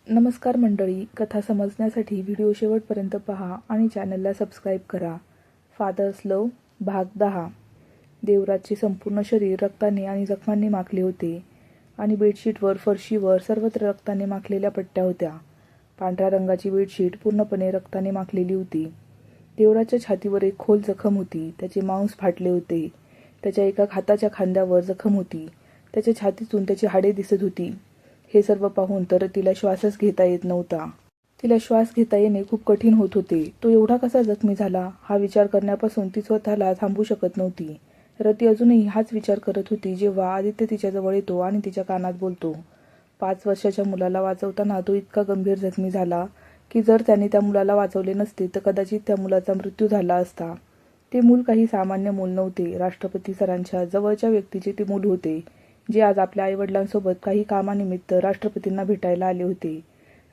नमस्कार मंडळी, कथा समजण्यासाठी व्हिडिओ शेवटपर्यंत पहा आणि चॅनलला सबस्क्राईब करा. फादर्स लव्ह भाग 10. देवराजचे संपूर्ण शरीर रक्ताने आणि जखमांनी माखले होते आणि बेडशीटवर, फरशीवर सर्वत्र रक्ताने माखलेल्या पट्ट्या होत्या. पांढऱ्या रंगाची बेडशीट पूर्णपणे रक्ताने माखलेली होती. देवराजच्या छातीवर एक खोल जखम होती. त्याचे मांस फाटले होते. त्याच्या एका हाताच्या खांद्यावर जखम होती. त्याच्या छातीतून त्याची हाडे दिसत होती. हे सर्व पाहून तर तिला श्वासच घेता येत नव्हता. तिला श्वास घेता येणे खूप कठीण होत होते. तो एवढा कसा जखमी झाला हा विचार करण्यापासून ती स्वतःला थांबवू शकत नव्हती. रती अजूनही हाच विचार करत होती जेव्हा आदित्य तिच्याजवळ येतो आणि तिच्या कानात बोलतो. 5 वर्षाच्या मुलाला वाचवताना तो इतका गंभीर जखमी झाला की जर त्याने त्या मुलाला वाचवले नसते तर कदाचित त्या मुलाचा मृत्यू झाला असता. ते मूल काही सामान्य मूल नव्हते. राष्ट्रपती सरांच्या जवळच्या व्यक्तीचे ते मूल होते, जे आज आपल्या आईवडिलांसोबत काही कामानिमित्त राष्ट्रपतींना भेटायला आले होते.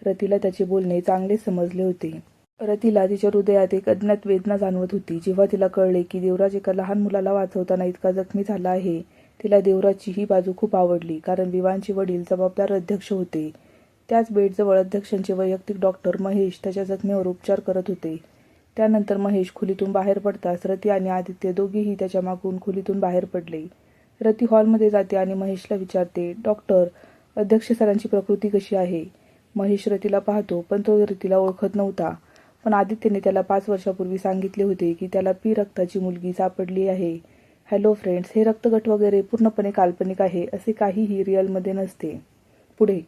रतीला त्याचे बोलणे चांगले समजले होते. रतीला तिच्या हृदयात एक अज्ञात वेदना जाणवत होती जेव्हा तिला कळले की देवराज एका लहान मुलाला वाचवताना इतका जखमी झाला आहे. तिला देवराजची ही बाजू खूप आवडली, कारण विवांचे वडील जबाबदार अध्यक्ष होते. त्याच बेडजवळ अध्यक्षांचे वैयक्तिक डॉक्टर महेश त्याच्या जखमेवर उपचार करत होते. त्यानंतर महेश खोलीतून बाहेर पडताच रती आणि आदित्य दोघेही त्याच्या मागून खोलीतून बाहेर पडले. रती हॉलमध्ये जाते आणि महेशला विचारते, डॉक्टर, अध्यक्ष सरांची प्रकृती कशी आहे? महेश रतीला पाहतो, पण तो रतीला ओळखत नव्हता. पण आदित्यने त्याला 5 वर्षापूर्वी सांगितले होते की त्याला पी रक्ताची मुलगी सापडली आहे. हॅलो फ्रेंड्स, हे रक्तगट वगैरे पूर्णपणे काल्पनिक आहे. असे काहीही रिअलमध्ये नसते. पुढे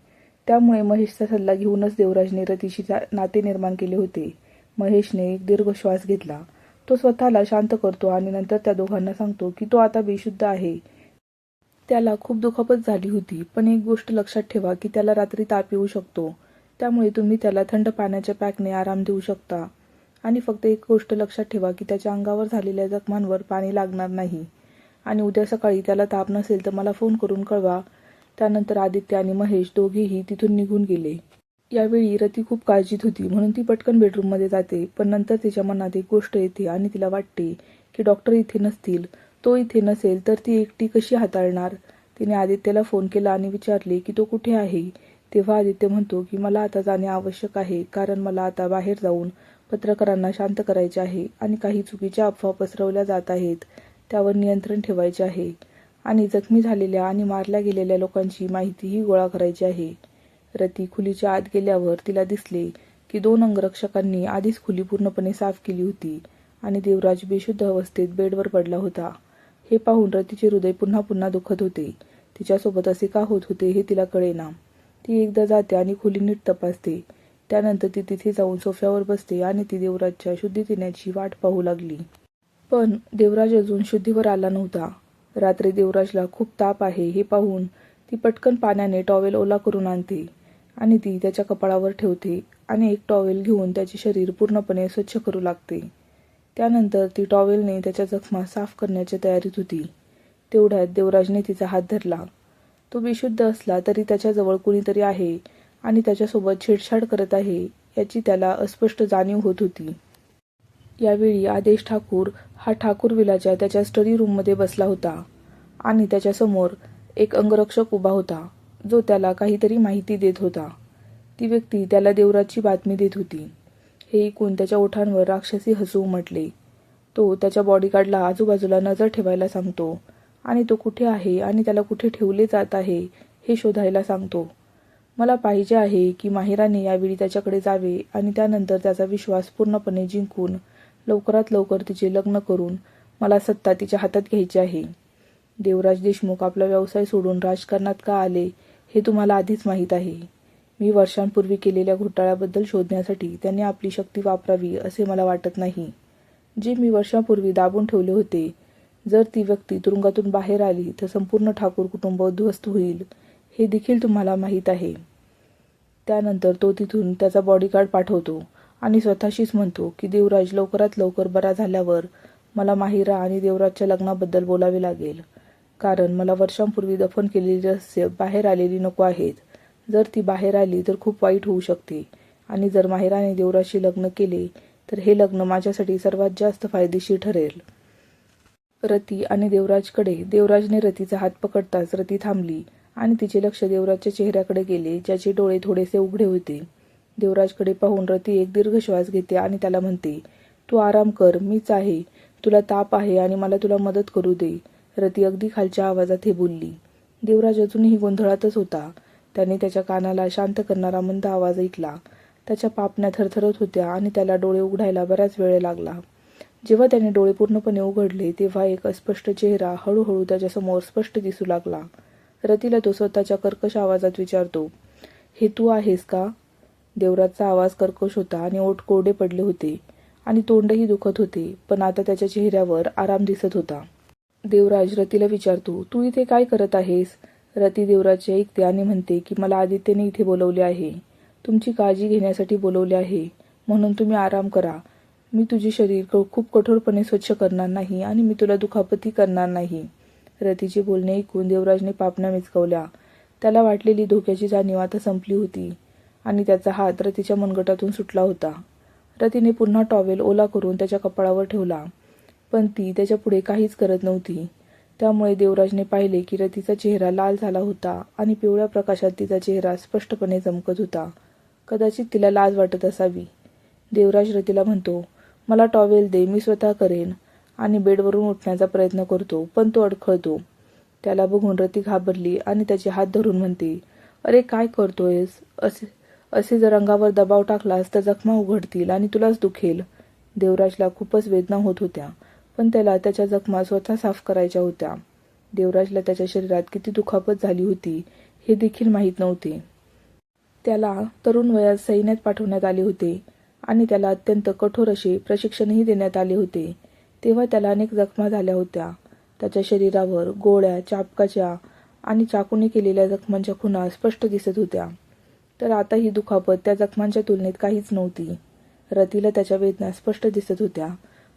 त्यामुळे महेशचा सल्ला घेऊनच देवराजने रतीशी नाते निर्माण केले होते. महेशने एक दीर्घ श्वास घेतला. तो स्वतःला शांत करतो आणि नंतर त्या दोघांना सांगतो की तो आता बेशुद्ध आहे. त्याला खूप दुखापत झाली होती, पण एक गोष्ट लक्षात ठेवा की त्याला रात्री ताप येऊ शकतो. त्यामुळे तुम्ही त्याला थंड पाण्याच्या पॅकने आराम देऊ शकता. आणि फक्त एक गोष्ट लक्षात ठेवा की त्याच्या अंगावर झालेल्या जखमांवर पाणी लागणार नाही. आणि उद्या सकाळी त्याला ताप नसेल तर मला फोन करून कळवा. त्यानंतर आदित्य आणि महेश दोघेही तिथून निघून गेले. यावेळी रती खूप काळजीत होती, म्हणून ती पटकन बेडरूममध्ये जाते. पण नंतर तिच्या मनात एक गोष्ट येते आणि तिला वाटते की डॉक्टर इथे नसतील, तो इथे नसेल तर ती एकटी कशी हाताळणार. तिने आदित्यला फोन केला आणि विचारले की तो कुठे आहे. तेव्हा आदित्य म्हणतो की मला आता जाणे आवश्यक आहे, कारण मला आता बाहेर जाऊन पत्रकारांना शांत करायचे आहे आणि काही चुकीच्या अफवा पसरवल्या जात आहेत त्यावर नियंत्रण ठेवायचे आहे आणि जखमी झालेल्या आणि मारल्या गेलेल्या लोकांची माहितीही गोळा करायची आहे. रती खोलीच्या आत गेल्यावर तिला दिसले की 2 अंगरक्षकांनी आधीच खोली पूर्णपणे साफ केली होती आणि देवराज बेशुद्ध अवस्थेत बेडवर पडला होता. हे पाहून रतीचे हृदय पुन्हा पुन्हा दुखत होते. तिच्यासोबत असे का होत होते हे तिला कळेना. ती एकदा जाते आणि खोली नीट तपासते. त्यानंतर ती तिथे जाऊन सोफ्यावर बसते आणि ती देवराजच्या शुद्धीत येण्याची वाट पाहू लागली. पण देवराज अजून शुद्धीवर आला नव्हता. रात्री देवराजला खूप ताप आहे हे पाहून ती पटकन पाण्याने टॉवेल ओला करून आणते आणि ती त्याच्या कपाळावर ठेवते आणि एक टॉवेल घेऊन त्याचे शरीर पूर्णपणे स्वच्छ करू लागते. त्यानंतर ती टॉवेलने त्याच्या जखमा साफ करण्याच्या तयारीत होती. तेवढ्यात देवराजने तिचा हात धरला. तो बेशुद्ध असला तरी त्याच्याजवळ कुणीतरी आहे आणि त्याच्यासोबत छेडछाड करत आहे याची त्याला अस्पष्ट जाणीव होत होती. यावेळी आदेश ठाकूर हा ठाकूर विलाच्या त्याच्या स्टडी रूममध्ये बसला होता आणि त्याच्यासमोर एक अंगरक्षक उभा होता, जो त्याला काहीतरी माहिती देत होता. ती व्यक्ती त्याला देवराजची बातमी देत होती. हे ऐकून त्याच्या ओठांवर राक्षसी हसू उमटले. तो त्याच्या बॉडीगार्डला आजूबाजूला नजर ठेवायला सांगतो आणि तो कुठे आहे आणि त्याला कुठे ठेवले जात आहे हे शोधायला सांगतो. मला पाहिजे आहे की माहिराने यावेळी त्याच्याकडे जावे आणि त्यानंतर त्याचा विश्वास पूर्णपणे जिंकून लवकरात लवकर तिचे लग्न करून मला सत्ता तिच्या हातात घ्यायची आहे. देवराज देशमुख आपला व्यवसाय सोडून राजकारणात का आले हे तुम्हाला आधीच माहीत आहे. मी वर्षांपूर्वी केलेल्या घोटाळ्याबद्दल शोधण्यासाठी त्यांनी आपली शक्ती वापरावी असे मला वाटत नाही. जे मी वर्षांपूर्वी दाबून ठेवले होते, जर ती व्यक्ती तुरुंगातून बाहेर आली तर संपूर्ण ठाकूर कुटुंब उद्ध्वस्त होईल हे देखील तुम्हाला माहीत आहे. त्यानंतर तो तिथून त्याचा बॉडीगार्ड पाठवतो आणि स्वतःशीच म्हणतो की देवराज लवकरात लवकर बरा झाल्यावर मला माहिरा आणि देवराजच्या लग्नाबद्दल बोलावे लागेल, कारण मला वर्षांपूर्वी दफन केलेली रहस्य बाहेर आलेली नको आहेत. जर ती बाहेर आली तर खूप वाईट होऊ शकते आणि जर माहिराने देवराजशी लग्न केले तर हे लग्न माझ्यासाठी सर्वात जास्त फायदेशीर ठरेल. रती आणि देवराजकडे देवराजने रतीचा हात पकडताच रती थांबली आणि तिचे लक्ष देवराजच्या चेहऱ्याकडे गेले, ज्याचे डोळे थोडेसे उघडे होते. देवराजकडे पाहून रती एक दीर्घ श्वास घेते आणि त्याला म्हणते, तू आराम कर, मीच आहे. तुला ताप आहे आणि मला तुला मदत करू दे. रती अगदी खालच्या आवाजात हे बोलली. देवराज अजूनही गोंधळातच होता. त्याने त्याच्या कानाला शांत करणारा मंद आवाज ऐकला. त्याच्या पापण्या थरथरत होत्या आणि त्याला डोळे उघडायला बराच वेळ लागला. जेव्हा त्याने डोळे पूर्णपणे उघडले तेव्हा एक अस्पष्ट चेहरा हळूहळू त्याच्यासमोर स्पष्ट दिसू लागला. रतीला तो स्वतःच्या कर्कश आवाजात विचारतो, हे तू आहेस का? देवराजचा आवाज कर्कश होता आणि ओठ कोरडे पडले होते आणि तोंडही दुखत होते, पण आता त्याच्या चेहऱ्यावर आराम दिसत होता. देवराज रतीला विचारतो, तू इथे काय करत आहेस? रती देवराजचे ऐकते आणि म्हणते की मला आदित्यने इथे बोलवले आहे. तुमची काळजी घेण्यासाठी बोलवले आहे, म्हणून तुम्ही आराम करा. मी तुझे शरीर खूप कठोरपणे स्वच्छ करणार नाही आणि मी तुला दुखापती करणार नाही. रतीचे बोलणे ऐकून देवराजने पापण्या मिचकावल्या. त्याला वाटलेली धोक्याची जाणीव आता संपली होती आणि त्याचा हात रतीच्या मनगटातून सुटला होता. रतीने पुन्हा टॉवेल ओला करून त्याच्या कपाळावर ठेवला, पण ती त्याच्या पुढे काहीच करत नव्हती. त्यामुळे देवराजने पाहिले की रतीचा चेहरा लाल झाला होता आणि पिवळ्या प्रकाशात तिचा चेहरा स्पष्टपणे चमकत होता. कदाचित तिला लाज वाटत असावी. देवराज रतीला म्हणतो, मला टॉवेल दे, मी स्वतः करेन. आणि बेडवरून उठण्याचा प्रयत्न करतो, पण तो अडखळतो. त्याला बघून रती घाबरली आणि त्याचे हात धरून म्हणते, अरे काय करतोयस? असे जर अंगावर दबाव टाकलास तर जखमा उघडतील आणि तुलाच दुखेल. देवराजला खूपच वेदना होत होत्या, पण त्याला त्याच्या जखमा स्वतः साफ करायच्या होत्या. देवराजला त्याच्या शरीरात किती दुखापत झाली होती हे देखील माहीत नव्हते. त्याला तरुण वयात सैन्यात पाठवण्यात आले होते आणि त्याला अत्यंत कठोर असे प्रशिक्षणही देण्यात आले होते. तेव्हा त्याला अनेक जखमा झाल्या होत्या. त्याच्या शरीरावर गोळ्या, चाबकाच्या आणि चाकूने केलेल्या जखमांच्या खुणा स्पष्ट दिसत होत्या. तर आता ही दुखापत त्या जखमांच्या तुलनेत काहीच नव्हती. रतीला त्याच्या वेदना स्पष्ट दिसत होत्या,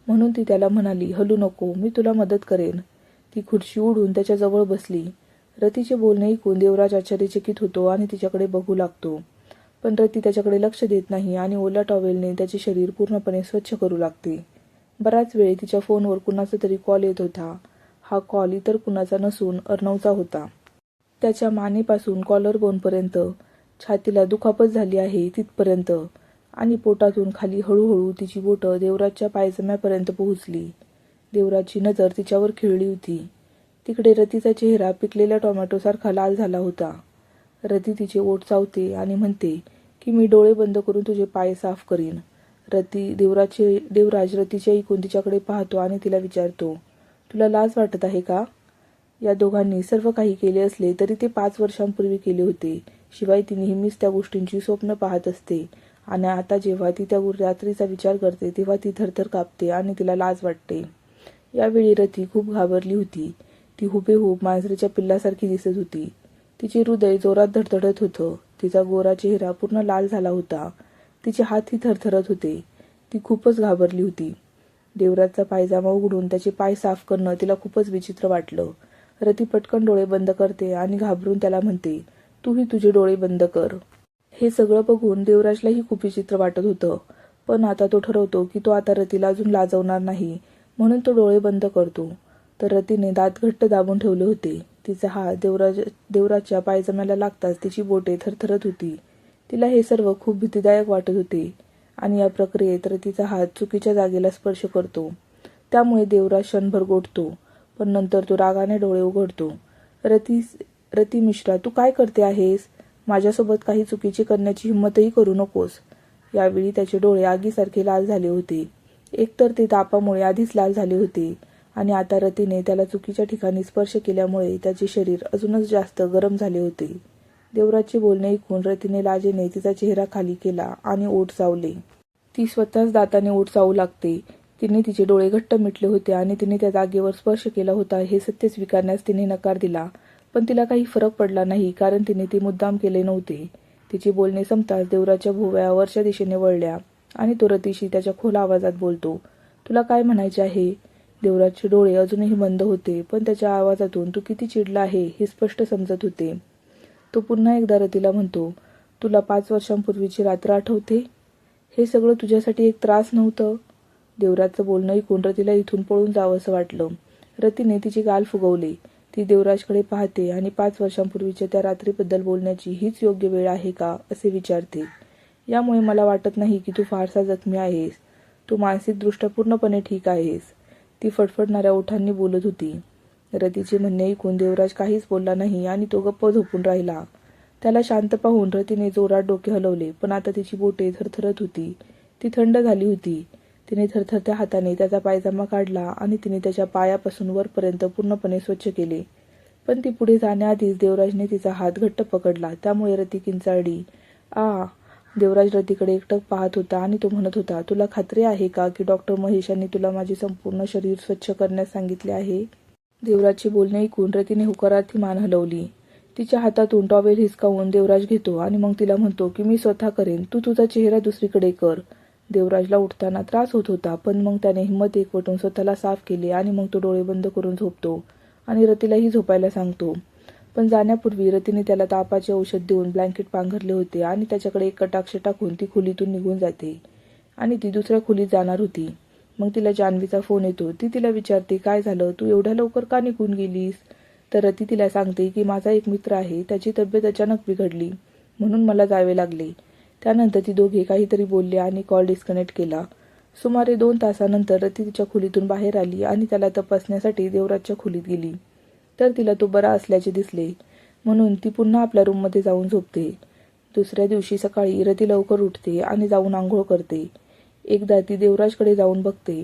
म्हणून ती त्याला म्हणाली, हलू नको, मी तुला मदत करेन. ती खुर्ची उडून त्याच्या जवळ बसली. रतीचे बोलणे ऐकून देवराज आश्चर्यचकित होतो आणि तिच्याकडे बघू लागतो. पण रती त्याच्याकडे लक्ष देत नाही आणि ओल्या टॉवेलने त्याचे शरीर पूर्णपणे स्वच्छ करू लागते. बराच वेळ तिच्या फोनवर कुणाचा तरी कॉल येत होता. हा कॉल इतर कुणाचा नसून अर्णवचा होता. त्याच्या मानेपासून कॉलर बोनपर्यंत, छातीला दुखापत झाली आहे तिथपर्यंत आणि पोटातून खाली हळूहळू तिची बोटं देवराजच्या पायजम्यापर्यंत पोहोचली. देवराजची नजर तिच्यावर खिळली होती. तिकडे रतीचा चेहरा पिकलेल्या टोमॅटोसारखा लाल झाला होता. रती तिचे ओठ चावते आणि म्हणते की मी डोळे बंद करून तुझे पाय साफ करीन. देवराज रतीचे ऐकून तिच्याकडे पाहतो आणि तिला विचारतो, तुला लाज वाटत आहे का? या दोघांनी सर्व काही केले असले तरी ते 5 वर्षांपूर्वी केले होते. शिवाय ती नेहमीच त्या गोष्टींची स्वप्न पाहत असते आणि आता जेव्हा ती त्या रात्रीचा विचार करते तेव्हा ती थरथर कापते आणि तिला लाज वाटते. यावेळी रती खूप घाबरली होती. ती हुबेहूब मांजरीच्या पिल्लासारखी दिसत होती. तिचे हृदय जोरात धडधडत होतं. तिचा गोरा चेहरा पूर्ण लाल झाला होता. तिचे हातही थरथरत होते. ती खूपच घाबरली होती. देवराजचा पायजामा उघडून त्याचे पाय साफ करणं तिला खूपच विचित्र वाटलं. रती पटकन डोळे बंद करते आणि घाबरून त्याला म्हणते, तूही तुझे डोळे बंद कर. हे सगळं बघून देवराजलाही खूप विचित्र वाटत होतं, पण आता तो ठरवतो की तो आता रतीला अजून लाजवणार नाही, म्हणून तो डोळे बंद करतो. तर रतीने दात घट्ट दाबून ठेवले होते. तिचा हात देवराजच्या पायजम्याला लागताच तिची बोटे थरथरत होती. तिला हे सर्व खूप भीतीदायक वाटत होते आणि या प्रक्रियेत रतीचा हात चुकीच्या जागेला स्पर्श करतो. त्यामुळे देवराज क्षणभर गोठतो, पण नंतर तो रागाने डोळे उघडतो. रती मिश्रा, तू काय करते आहेस? माझ्यासोबत काही चुकीचे करण्याची हिंमतही करू नकोस. यावेळी त्याचे डोळे आगीसारखे लाल झाले होते. एकतर ते तापामुळे आधीच लाल झाले होते आणि आता रतीने त्याला चुकीच्या ठिकाणी स्पर्श केल्यामुळे त्याचे शरीर अजूनच जास्त गरम झाले होते. देवराजचे बोलणे ऐकून रतीने लाजेने तिचा चेहरा खाली केला आणि ओठ चावले. ती स्वतःच दाताने ओठ चावू लागते. तिने तिचे डोळे घट्ट मिटले होते आणि तिने त्या जागेवर स्पर्श केला होता हे सत्य स्वीकारण्यास तिने नकार दिला, पण तिला काही फरक पडला नाही कारण तिने ते मुद्दाम केले नव्हते. तिचे बोलणे संपताच देवराजच्या भुवया वरच्या दिशेने वळल्या आणि तो रतीशी त्याच्या खोल आवाजात बोलतो, तुला काय म्हणायचे आहे? देवराजचे डोळे अजूनही बंद होते, पण त्याच्या आवाजातून तो किती चिडला आहे हे स्पष्ट समजत होते. तो पुन्हा एकदा रतीला म्हणतो, तुला 5 वर्षांपूर्वीची रात्र आठवते? हे सगळं तुझ्यासाठी एक त्रास नव्हतं? देवराजचं बोलणं ऐकून रतीला इथून पळून जावंसं वाटलं. रतीने तिचे गाल फुगवले. ती देवराजकडे पाहते आणि 5 वर्षांपूर्वीच्या त्या रात्रीबद्दल बोलण्याची हीच योग्य वेळ आहे का असे विचारते. यामुळे मला वाटत नाही की तू फारसा जखमी आहेस. तू मानसिकदृष्ट्या पूर्णपणे ठीक आहेस. ती फडफडणाऱ्या ओठांनी बोलत होती. रतीचे म्हणणे ऐकून देवराज काहीच बोलला नाही आणि तो गप्प झोपून राहिला. त्याला शांत पाहून रतीने जोरात डोके हलवले, पण आता तिची बोटे थरथरत होती. ती थंड झाली होती. तिने थरथरत्या हाताने त्याचा पायजामा काढला आणि तिने त्याच्या पायापासून वरपर्यंत पूर्णपणे स्वच्छ केले. पण ती पुढे जाण्याआधीच देवराजने तिचा हात घट्ट पकडला. त्यामुळे रती किंचाळली. आ! देवराज रतीकडे एकटक पाहत होता आणि तो म्हणत होता, तुला खात्री आहे का की डॉक्टर महेश यांनी तुला माझे संपूर्ण शरीर स्वच्छ करण्यास सांगितले आहे? देवराजचे बोलणे ऐकून रतीने होकारार्थी मान हलवली. तिच्या हातातून टॉवेल हिसकावून देवराज घेतो आणि मग तिला म्हणतो की मी स्वतः करेन, तू तुझा चेहरा दुसरीकडे कर. देवराजला उठताना त्रास होत होता, पण मग त्याने हिंमत एकवटून स्वतःला साफ केले आणि मग तो डोळे बंद करून झोपतो आणि रतीलाही झोपायला सांगतो. पण जाण्यापूर्वी रतीने त्याला तापाचे औषध देऊन ब्लँकेट पांघरले होते आणि त्याच्याकडे एक कटाक्ष टाकून ती खोलीतून निघून जाते आणि ती दुसऱ्या खोलीत जाणार होती. मग तिला जान्हवीचा फोन येतो. ती तिला विचारते, काय झालं, तू एवढ्या लवकर का निघून गेलीस? तर रती तिला सांगते की माझा एक मित्र आहे, त्याची तब्येत अचानक बिघडली म्हणून मला जावे लागले. त्यानंतर ती दोघे काहीतरी बोलले आणि कॉल डिस्कनेक्ट केला. सुमारे 2 तासानंतर रती तिच्या खोलीतून बाहेर आली आणि त्याला तपासण्यासाठी देवराजच्या खोलीत गेली. तर तिला तो बरा असल्याचे दिसले, म्हणून ती पुन्हा आपल्या रूममध्ये जाऊन झोपते. दुसऱ्या दिवशी सकाळी रती लवकर उठते आणि जाऊन आंघोळ करते. एकदा ती देवराजकडे जाऊन बघते.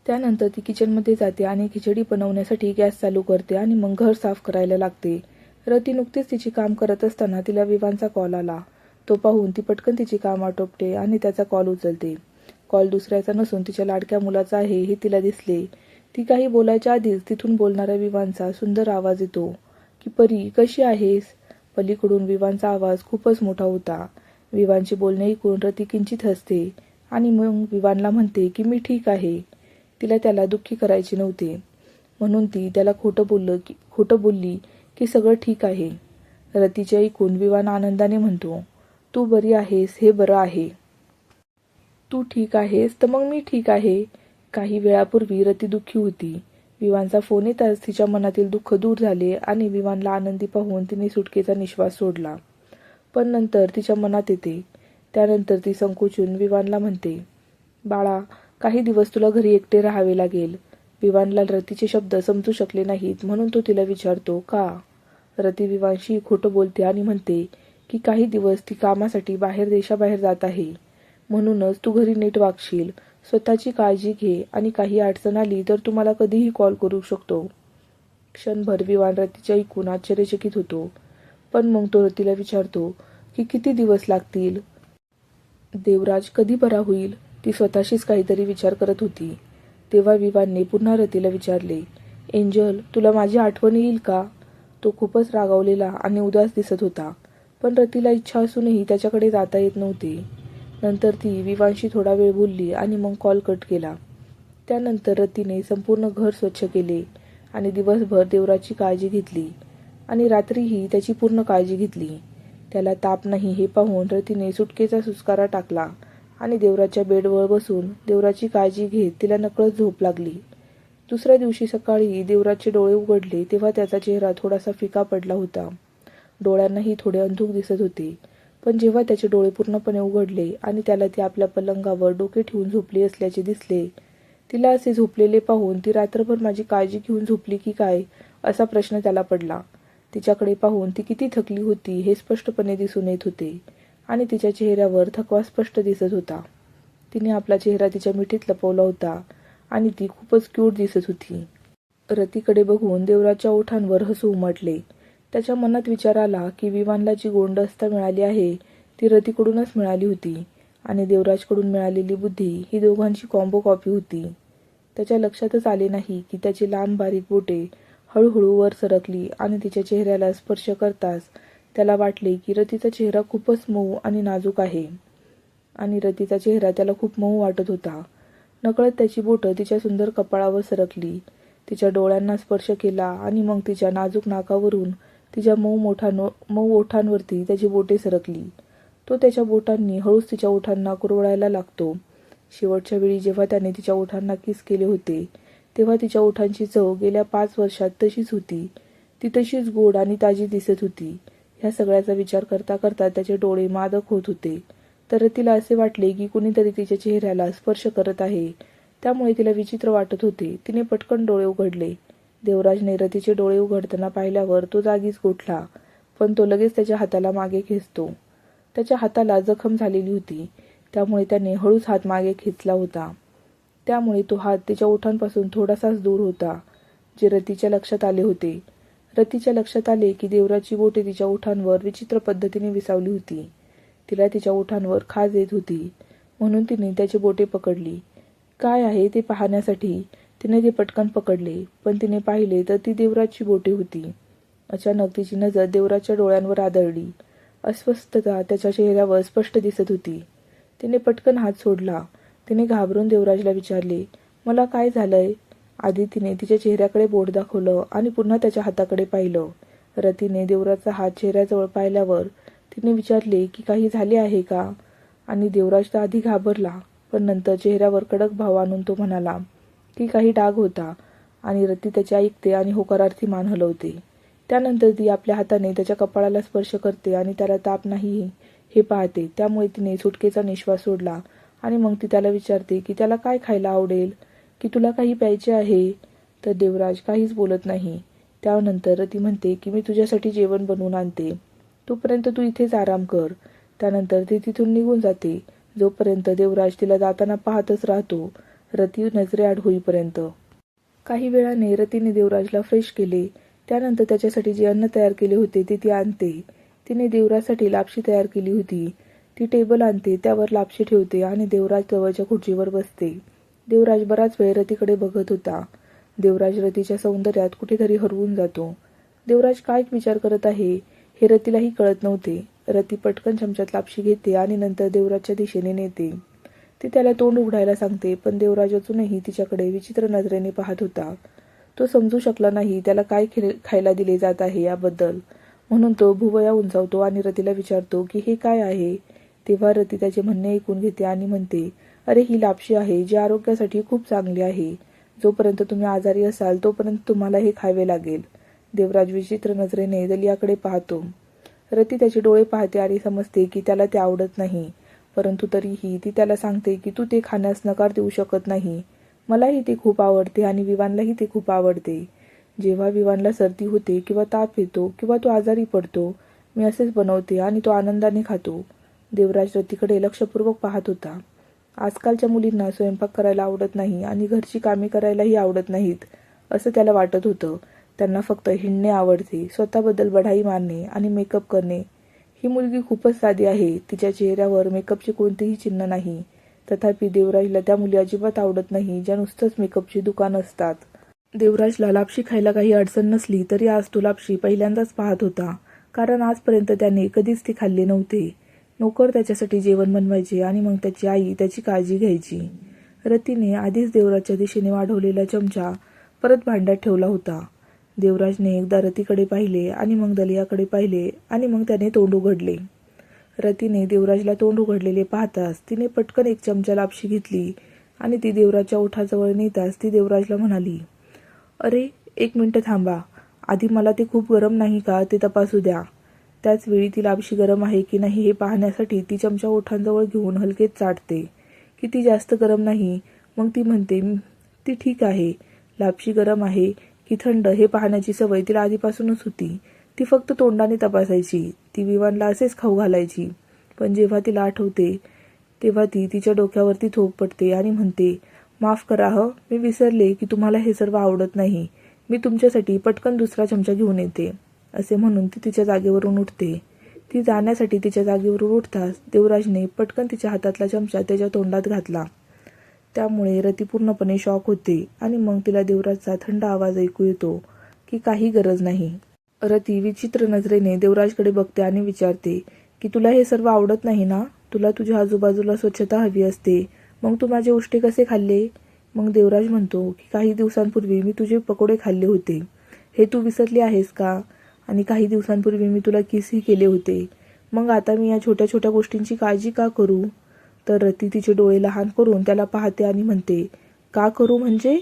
त्यानंतर ती किचनमध्ये जाते आणि खिचडी बनवण्यासाठी गॅस चालू करते आणि मग घर साफ करायला लागते. रती नुकतीच तिची काम करत असताना तिला विवानचा कॉल आला. तो पाहून ती पटकन तिची काम आटोपते आणि त्याचा कॉल उचलते. कॉल दुसऱ्याचा नसून तिच्या लाडक्या मुलाचा आहे हे तिला दिसले. ती काही बोलायच्या आधीच तिथून बोलणाऱ्या विवानचा सुंदर आवाज येतो की परी कशी आहेस? पलीकडून विवानचा आवाज खूपच मोठा होता. विवानचे बोलणे ऐकून रती किंचित हसते आणि मग विवानला म्हणते की मी ठीक आहे. तिला त्याला दुःखी करायचे नव्हते, म्हणून ती त्याला खोटं बोलली की सगळं ठीक आहे. रतीचे ऐकून विवान आनंदाने म्हणतो, तू बरी आहेस हे बरं आहे. तू ठीक आहेस तर मग मी ठीक आहे. काही वेळापूर्वी रती दुःखी होती. विवानचा फोन येताच तिच्या मनातील दुःख दूर झाले आणि विवानला आनंदी पाहून तिने सुटकेचा निश्वास सोडला. पण नंतर तिच्या मनात येते. त्यानंतर ती संकोचून विवानला म्हणते, बाळा, काही दिवस तुला घरी एकटे राहावे लागेल. विवानला रतीचे शब्द समजू शकले नाहीत, म्हणून तो तिला विचारतो, का? रती विवानशी खोटं बोलते आणि म्हणते की काही दिवस ती कामासाठी देशाबाहेर जात आहे. म्हणूनच तू घरी नीट वागशील, स्वतःची काळजी घे आणि काही अडचण आली तर तू मला कधीही कॉल करू शकतो. क्षणभर विवान रतीच्या ऐकून आश्चर्यचकित होतो, पण मग तो रतीला विचारतो की किती दिवस लागतील? देवराज कधी बरा होईल? ती स्वतःशीच काहीतरी विचार करत होती. तेव्हा विवानने पुन्हा रतीला विचारले, एंजल, तुला माझी आठवण येईल का? तो खूपच रागावलेला आणि उदास दिसत होता, पण रतीला इच्छा असूनही त्याच्याकडे जाता येत नव्हते. नंतर ती विवानशी थोडा वेळ बोलली आणि मग कॉल कट केला. त्यानंतर रतीने संपूर्ण घर स्वच्छ केले आणि दिवसभर देवराजची काळजी घेतली आणि रात्रीही त्याची पूर्ण काळजी घेतली. त्याला ताप नाही हे पाहून रतीने सुटकेचा सुस्कारा टाकला आणि देवराजच्या बेडवर बसून देवराची काळजी घेत तिला नकळत झोप लागली. दुसऱ्या दिवशी सकाळी देवराजचे डोळे उघडले तेव्हा त्याचा चेहरा थोडासा फिका पडला होता. डोळ्यांनाही थोडे अंधुक दिसत होते. पण जेव्हा त्याचे डोळे पूर्णपणे उघडले आणि त्याला ती आपल्या पलंगावर डोके ठेवून झोपली असल्याचे दिसले, तिला असे झोपलेले पाहून ती रात्रभर माझी काळजी घेऊन झोपली की काय असा प्रश्न त्याला पडला. तिच्याकडे पाहून ती किती थकली होती हे स्पष्टपणे दिसून येत होते आणि तिच्या चेहऱ्यावर थकवा स्पष्ट दिसत होता. तिने आपला चेहरा तिच्या मिठीत लपवला होता आणि ती खूपच क्यूट दिसत होती. रतीकडे बघून देवराजच्या ओठांवर हसू उमटले. त्याच्या मनात विचार आला की विवानला जी गोंडसता मिळाली आहे ती रतीकडूनच मिळाली होती आणि देवराजकडून मिळालेली बुद्धी ही दोघांची कॉम्बो कॉपी होती. त्याच्या लक्षातच आले नाही की त्याची लांब बारीक बोटे हळूहळू वर सरकली आणि तिच्या चेहऱ्याला स्पर्श करताच त्याला वाटले की रतीचा चेहरा खूपच मऊ आणि नाजूक आहे आणि रतीचा चेहरा त्याला खूप मऊ वाटत होता. नकळत त्याची बोटं तिच्या सुंदर कपाळावर सरकली, तिच्या डोळ्यांना स्पर्श केला आणि मग तिच्या नाजूक नाकावरून तिच्या मऊ ओठांवरती त्याची बोटे सरकली. तो त्याच्या बोटांनी हळूच तिच्या ओठांना कुरवडायला लागतो. शेवटच्या वेळी जेव्हा त्याने तिच्या ओठांना किस केले होते तेव्हा तिच्या ओठांची चव गेल्या 5 वर्षात तशीच होती. ती तशीच गोड आणि ताजी दिसत होती. ह्या सगळ्याचा विचार करता करता त्याचे डोळे मादक होत होते. तर तिला असे वाटले की कुणीतरी तिच्या चेहऱ्याला स्पर्श करत आहे. त्यामुळे तिला विचित्र वाटत होते. तिने पटकन डोळे उघडले. देवराजने रतीचे डोळे उघडताना पाहिल्यावर तो जागीच गोठला, पण तो लगेच त्याच्या हाताला मागे खेचतो. त्याच्या हाताला जखम झालेली होती, त्यामुळे त्याने हळूच हात मागे खेचला होता. त्यामुळे तो हात तिच्या ओठांपासून थोडासाच दूर होता, जे रतीच्या लक्षात आले होते. रतीच्या लक्षात आले की देवराजची बोटे तिच्या ओठांवर विचित्र पद्धतीने विसावली होती. तिला तिच्या ओठांवर खाज येत होती, म्हणून तिने त्याची बोटे पकडली. काय आहे ते पाहण्यासाठी तिने ते पटकन पकडले, पण तिने पाहिले तर ती देवराजची बोटे होती. अचानक तिची नजर देवराजच्या डोळ्यांवर आदळली. अस्वस्थता त्याच्या चेहऱ्यावर स्पष्ट दिसत होती. तिने पटकन हात सोडला. तिने घाबरून देवराजला विचारले, मला काय झालंय? आधी तिने तिच्या चेहऱ्याकडे बोट दाखवलं आणि पुन्हा त्याच्या हाताकडे पाहिलं. रतीने देवराजचा हात चेहऱ्याजवळ पाहिल्यावर तिने विचारले की काही झाले आहे का? आणि देवराज तर आधी घाबरला, पण नंतर चेहऱ्यावर कडक भाव आणून तो म्हणाला की काही डाग होता. आणि रती त्याचे ऐकते आणि होकारार्थी मान हलवते. त्यानंतर ती आपल्या हाताने त्याच्या कपाळाला स्पर्श करते आणि त्याला ताप नाही हे पाहते. त्यामुळे तिने सुटकेचा निश्वास सोडला आणि मग ती त्याला विचारते की त्याला काय खायला आवडेल, की तुला काही प्यायचे आहे? तर देवराज काहीच बोलत नाही. त्यानंतर ती म्हणते की मी तुझ्यासाठी जेवण बनवून आणते, तोपर्यंत तू इथेच आराम कर. त्यानंतर ती तिथून निघून जाते. जोपर्यंत देवराज तिला जाताना पाहतच राहतो, रती नजरेआड होईपर्यंत. काही वेळाने रतीने देवराजला फ्रेश केले. त्यानंतर त्याच्यासाठी जे अन्न तयार केले होते ते ती आणते. तिने देवराजसाठी लापशी तयार केली होती. ती टेबल आणते, त्यावर लापशी ठेवते आणि देवराज जवळच्या खुर्चीवर बसते. देवराज बराच वेळ रतीकडे बघत होता. देवराज रतीच्या सौंदर्यात कुठेतरी हरवून जातो. देवराज काय विचार करत आहे हे रतीलाही कळत नव्हते. रती पटकन चमच्यात लापशी घेते आणि नंतर देवराजच्या दिशेने नेते. ती त्याला तोंड उघडायला सांगते, पण देवराज अजूनही तिच्याकडे विचित्र नजरेने पाहत होता. तो समजू शकला नाही त्याला काय खायला दिले जात आहे याबद्दल, म्हणून तो भुवया उंचावतो आणि रतीला विचारतो की हे काय आहे. तेव्हा रती त्याचे म्हणणे ऐकून घेते आणि म्हणते, अरे ही लापशी आहे जी आरोग्यासाठी खूप चांगली आहे. जोपर्यंत तुम्ही आजारी असाल तोपर्यंत तुम्हाला हे खावे लागेल. देवराज विचित्र नजरेने दलियाकडे पाहतो. रती त्याचे डोळे पाहते आणि समजते की त्याला ते आवडत नाही, परंतु तरीही ती त्याला सांगते की तू ते खाण्यास नकार देऊ शकत नाही. मलाही ते खूप आवडते आणि विवानलाही ते खूप आवडते. जेव्हा विवानला सर्दी होते किंवा ताप येतो किंवा तो आजारी पडतो, मी असेच बनवते आणि तो आनंदाने खातो. देवराज रतीकडे लक्षपूर्वक पाहत होता. आजकालच्या मुलींना स्वयंपाक करायला आवडत नाही आणि घरची कामे करायलाही आवडत नाहीत, असं त्याला वाटत होतं. त्यांना फक्त हिंडणे आवडते, स्वतःबद्दल बढाई मारणे आणि मेकअप करणे. ही मुलगी खूपच साधी आहे. तिच्या चेहऱ्यावर मेकअपचे कोणतेही चिन्ह नाही. तथापि देवराजला त्या मुली अजिबात आवडत नाही ज्या नुसतंच मेकअपची दुकान असतात. देवराजला लापशी खायला काही अडचण नसली तरी आज तो लापशी पहिल्यांदाच पाहत होता, कारण आजपर्यंत त्याने कधीच ती खाल्ले नव्हते. नोकर त्याच्यासाठी जेवण बनवायचे आणि मग त्याची आई त्याची काळजी घ्यायची. रतीने आधीच देवराजच्या दिशेने वाढवलेला चमचा परत भांड्यात ठेवला होता. देवराजने एकदा रतीकडे पाहिले आणि मग दलियाकडे पाहिले आणि मग त्याने तोंड उघडले. रतीने देवराजला तोंड उघडलेले पाहताच तिने पटकन एक चमचा लापशी घेतली आणि ती देवराजच्या ओठाजवळ नेताच ती देवराजला म्हणाली, अरे एक मिनिट थांबा, आधी मला ते खूप गरम नाही का ते तपासू द्या. त्याच वेळी ती लापशी गरम आहे की नाही हे पाहण्यासाठी ती चमचा ओठांजवळ घेऊन हलकेच चाटते. किती जास्त गरम नाही. मग ती म्हणते, ती ठीक आहे. लापशी गरम आहे की थंड हे पाहण्याची सवय तिला आधीपासूनच होती. ती फक्त तोंडाने तपासायची. ती विवानला असेच खाऊ घालायची. पण जेव्हा तिला आठवते तेव्हा ती तिच्या डोक्यावरती थोपटते आणि म्हणते, माफ करा मी विसरले की तुम्हाला हे सर्व आवडत नाही. मी तुमच्यासाठी पटकन दुसरा चमचा घेऊन येते. असे म्हणून ती तिच्या जागेवरून उठते. ती जाण्यासाठी तिच्या जागेवरून उठताच देवराजने पटकन तिच्या हातातला चमचा त्याच्या तोंडात घातला. त्यामुळे रती पूर्णपणे शॉक होते आणि मग तिला देवराजचा थंड आवाज ऐकू येतो की काही गरज नाही. रती विचित्र नजरेने देवराजकडे बघते आणि विचारते की तुला हे सर्व आवडत नाही ना? तुला तुझ्या आजूबाजूला स्वच्छता हवी असते, मग तू माझे उष्टे कसे खाल्ले? मग देवराज म्हणतो की काही दिवसांपूर्वी मी तुझे पकोडे खाल्ले होते, हे तू विसरली आहेस का? आणि काही दिवसांपूर्वी मी तुला किसही केले होते. मग आता मी या छोट्या छोट्या गोष्टींची काळजी का करू? तर रती तिचे डोळे लहान करून त्याला पाहते आणि म्हणते, का करू म्हणजे?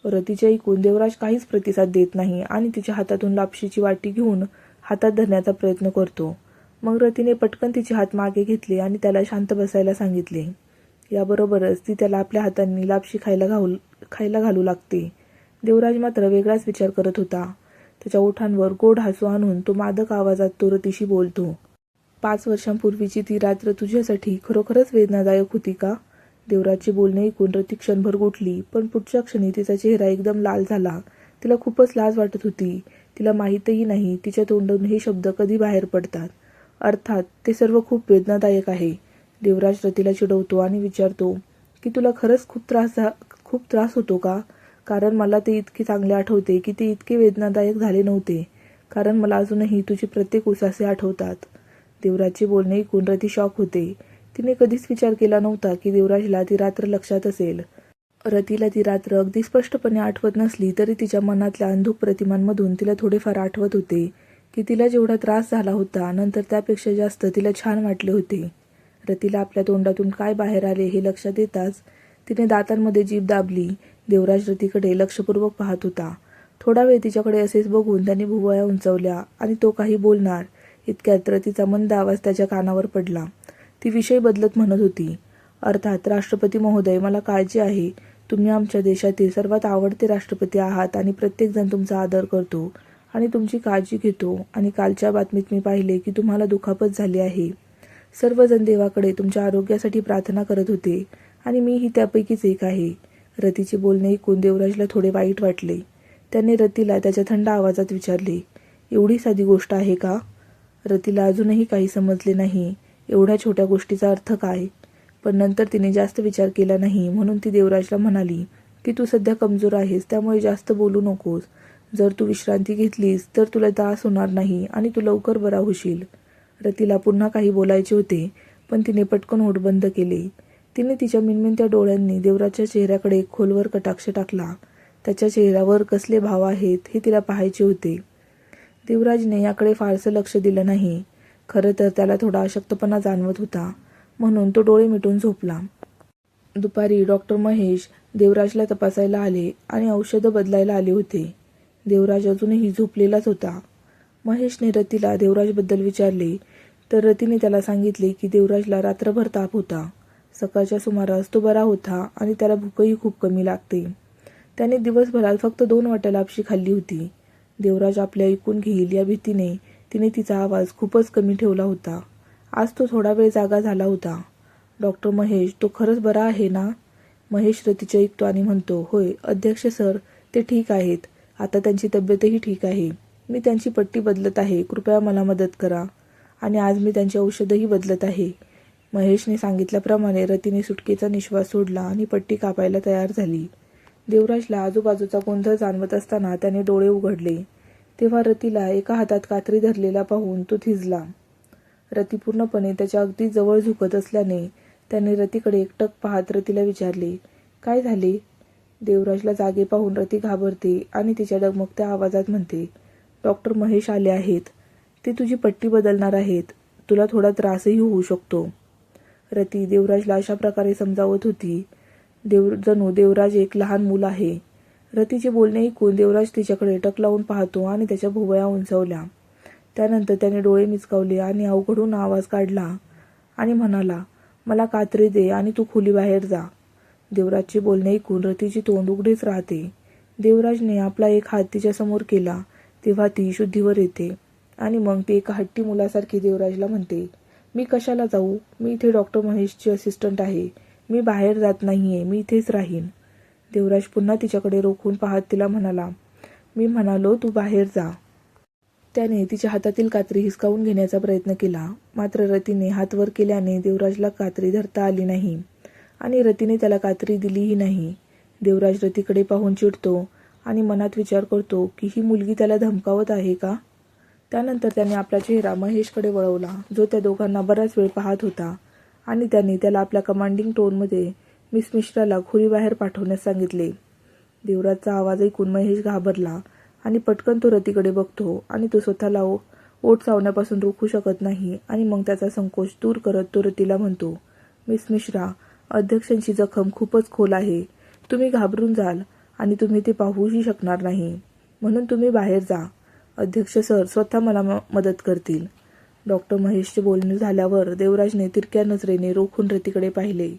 रतीच्या ऐकून देवराज काहीच प्रतिसाद देत नाही आणि तिच्या हातातून लापशीची वाटी घेऊन हातात धरण्याचा प्रयत्न करतो. मग रतीने पटकन तिचे हात मागे घेतले आणि त्याला शांत बसायला सांगितले. याबरोबरच ती त्याला आपल्या हातांनी लापशी खायला घालू लागते. देवराज मात्र वेगळाच विचार करत होता. त्याच्या ओठांवर गोड हसू आणून तो मादक आवाजात तो रतीशी बोलतो. 5 वर्षांपूर्वीची ती रात्र तुझ्यासाठी खरोखरच वेदनादायक होती का? देवराजचे बोलणे ऐकून रती क्षणभर गोठली, पण पुढच्या क्षणी तिचा चेहरा एकदम लाल झाला. तिला खूपच लाज वाटत होती. तिला माहीतही नाही तिच्या तोंडून हे शब्द कधी बाहेर पडतात. अर्थात ते सर्व खूप वेदनादायक आहे. देवराज रतीला चिडवतो आणि विचारतो की तुला खरंच खूप त्रास होतो का? कारण मला ते इतके चांगले आठवते की ते इतके वेदनादायक झाले नव्हते, कारण मला अजूनही तुझी प्रत्येक उसासे आठवतात. देवराजचे बोलणे ऐकून रती शॉक होते. तिने कधीच विचार केला नव्हता की देवराजला ती रात्र लक्षात असेल. रतीला ती रात्र अगदी स्पष्टपणे आठवत नसली तरी तिच्या मनातल्या अंधुक प्रतिमांमधून तिला थोडेफार आठवत होते की तिला जेवढा त्रास झाला होता, नंतर त्यापेक्षा जास्त तिला छान वाटले होते. रतीला आपल्या तोंडातून काय बाहेर आले हे लक्षात येताच तिने दातांमध्ये जीभ दाबली. देवराज रतीकडे लक्षपूर्वक पाहत होता. थोडा वेळ तिच्याकडे असेच बघून त्यांनी भुवया उंचावल्या आणि तो काही बोलणार इतक्यात रतीचा मंद आवाज त्याच्या कानावर पडला. ती विषय बदलत म्हणत होती, अर्थात राष्ट्रपती महोदय, मला काळजी आहे. तुम्ही आमच्या देशातील सर्वात आवडते राष्ट्रपती आहात आणि प्रत्येकजण तुमचा आदर करतो आणि तुमची काळजी घेतो. आणि कालच्या बातमीत मी पाहिले की तुम्हाला दुखापत झाली आहे. सर्वजण देवाकडे तुमच्या आरोग्यासाठी प्रार्थना करत होते आणि मीही त्यापैकीच एक आहे. रतीचे बोलणे ऐकून देवराजला थोडे वाईट वाटले. त्याने रतीला त्याच्या थंड आवाजात विचारले, एवढी साधी गोष्ट आहे का? रतीला अजूनही काही समजले नाही. एवढ्या छोट्या गोष्टीचा अर्थ काय? पण नंतर तिने जास्त विचार केला नाही, म्हणून ती देवराजला म्हणाली की तू सध्या कमजोर आहेस, त्यामुळे जास्त बोलू नकोस. जर तू विश्रांती घेतलीस तर तुला त्रास होणार नाही आणि तू लवकर बरा होशील. रतीला पुन्हा काही बोलायचे होते, पण तिने पटकन ओठ बंद केले. तिने तिच्या मिणमिणत्या डोळ्यांनी देवराजच्या चेहऱ्याकडे एक खोलवर कटाक्ष टाकला. त्याच्या चेहऱ्यावर कसले भाव आहेत हे तिला पाहायचे होते. देवराजने याकडे फारसं लक्ष दिलं नाही. खरं तर त्याला थोडा अशक्तपणा जाणवत होता, म्हणून तो डोळे मिटून झोपला. दुपारी डॉक्टर महेश देवराजला तपासायला आले आणि औषधं बदलायला आले होते. देवराज अजूनही झोपलेलाच होता. महेशने रतीला देवराजबद्दल विचारले तर रतीने त्याला सांगितले की देवराजला रात्रभर ताप होता. सकाळच्या सुमारास तो बरा होता आणि त्याला भूकही खूप कमी लागते. त्याने दिवसभरात फक्त 2 वाट्या लापशी खाल्ली होती. देवराज आपल्या ऐकून घेईल या भीतीने तिने तिचा आवाज खूपच कमी ठेवला होता. आज तो थोडा वेळ जागा झाला होता. डॉक्टर महेश, तो खरंच बरा आहे ना? महेश रतीचे ऐकतो आणि म्हणतो, होय अध्यक्ष सर, ते ठीक आहेत. आता त्यांची तब्येतही ठीक आहे. मी त्यांची पट्टी बदलत आहे, कृपया मला मदत करा. आणि आज मी त्यांची औषधही बदलत आहे. महेशने सांगितल्याप्रमाणे रतीने सुटकेचा निश्वास सोडला आणि पट्टी कापायला तयार झाली. देवराजला आजूबाजूचा गोंधळ जाणवत असताना त्याने डोळे उघडले. तेव्हा रतीला एका हातात कात्री धरलेला पाहून तो थिजला. रती पूर्णपणे त्याच्या अगदी जवळ झुकत असल्याने त्याने रतीकडे एकटक पाहत रतीला विचारले, काय झाले? देवराजला जागे पाहून रती घाबरते आणि तिच्या डगमगत्या आवाजात म्हणते, डॉक्टर महेश आले आहेत. ते तुझी पट्टी बदलणार आहेत. तुला थोडा त्रासही होऊ शकतो. रती देवराजला अशा प्रकारे समजावत होती जणू देवराज एक लहान मूल आहे. रतीचे बोलणे ऐकून देवराज तिच्याकडे टक लावून पाहतो आणि त्याच्या भुवया उंचावल्या. त्यानंतर त्याने डोळे मिचकावले आणि अवघडून आवाज काढला आणि म्हणाला, मला कात्री दे आणि तू खोलीबाहेर जा. देवराजचे बोलणे ऐकून रतीची तोंड उघडेच राहते. देवराजने आपला एक हात तिच्या समोर केला तेव्हा ती शुद्धीवर येते आणि मग ती एका हट्टी मुलासारखी देवराजला म्हणते, मी कशाला जाऊ? मी इथे डॉक्टर महेशची असिस्टंट आहे. मी बाहेर जात नाहीये, मी इथेच राहीन. देवराज पुन्हा तिच्याकडे रोखून पाहत तिला म्हणाला, मी म्हणालो तू बाहेर जा. त्याने तिच्या हातातील कात्री हिसकावून घेण्याचा प्रयत्न केला, मात्र रतीने हात वर केल्याने देवराजला कात्री धरता आली नाही आणि रतीने त्याला कात्री दिलीही नाही. देवराज रतीकडे पाहून चिडतो आणि मनात विचार करतो की ही मुलगी त्याला धमकावत आहे का? त्यानंतर त्याने आपला चेहरा महेशकडे वळवला, जो त्या दोघांना बराच वेळ पाहत होता, आणि त्याने त्याला आपल्या कमांडिंग टोनमध्ये मिस मिश्राला खोलीबाहेर पाठवण्यास सांगितले. देवराजचा आवाज ऐकून महेश घाबरला आणि पटकन तो रतीकडे बघतो आणि तो स्वतःला ओठ चावण्यापासून रोखू शकत नाही आणि मग त्याचा संकोच दूर करत तो रतीला म्हणतो, मिस मिश्रा, अध्यक्षांची जखम खूपच खोल आहे. तुम्ही घाबरून जाल आणि तुम्ही ते पाहूही शकणार नाही. म्हणून तुम्ही बाहेर जा. अध्यक्ष सर स्वतः मला मदत करतील. डॉक्टर महेशचे बोलणे झाल्यावर देवराजने तिरक्या नजरेने रोखून रतीकडे पाहिले.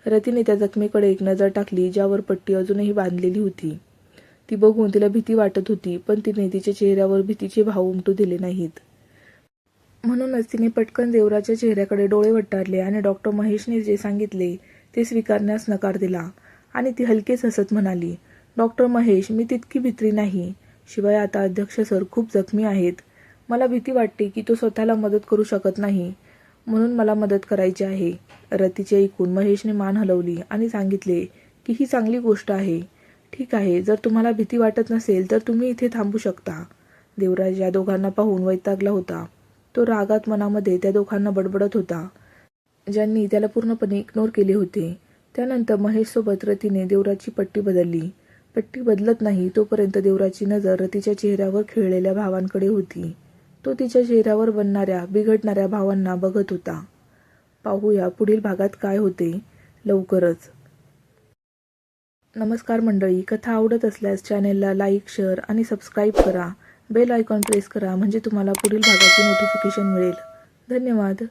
रतीने त्या जखमेकडे एक नजर टाकली ज्यावर पट्टी अजूनही बांधलेली होती. ती बघून तिला भीती वाटत होती, पण तिने तिच्या चेहऱ्यावर भीतीचे भाव उमटू दिले नाहीत. म्हणूनच तिने पटकन देवराजच्या चेहऱ्याकडे डोळे वटारले आणि डॉक्टर महेशने जे सांगितले ते स्वीकारण्यास नकार दिला आणि ती हलकेच हसत म्हणाली, डॉक्टर महेश, मी तितकी भित्री नाही. शिवाय आता अध्यक्ष सर खूप जखमी आहेत. मला भीती वाटते की तो स्वतःला मदत करू शकत नाही, म्हणून मला मदत करायची आहे. रतीचे ऐकून महेशने मान हलवली आणि सांगितले की ही चांगली गोष्ट आहे. ठीक आहे, जर तुम्हाला भीती वाटत नसेल तर तुम्ही इथे थांबू शकता. देवराज या दोघांना पाहून वैतागला होता. तो रागात मनामध्ये त्या दोघांना बडबडत होता, ज्यांनी त्याला पूर्णपणे इग्नोर केले होते. त्यानंतर महेशसोबत रतीने देवराजची पट्टी बदलली. पट्टी बदलत नाही तोपर्यंत देवराजची नजर रतीच्या चेहऱ्यावर खिळलेल्या भावांकडे होती. तो तिच्या चेहऱ्यावर बनणाऱ्या बिघडणाऱ्या भावांना बघत होता. पाहूया पुढील भागात काय होते लवकरच. नमस्कार मंडळी, कथा आवडत असल्यास चॅनेलला लाईक, शेअर आणि सबस्क्राईब करा. बेल आयकॉन प्रेस करा म्हणजे तुम्हाला पुढील भागाची नोटिफिकेशन मिळेल. धन्यवाद.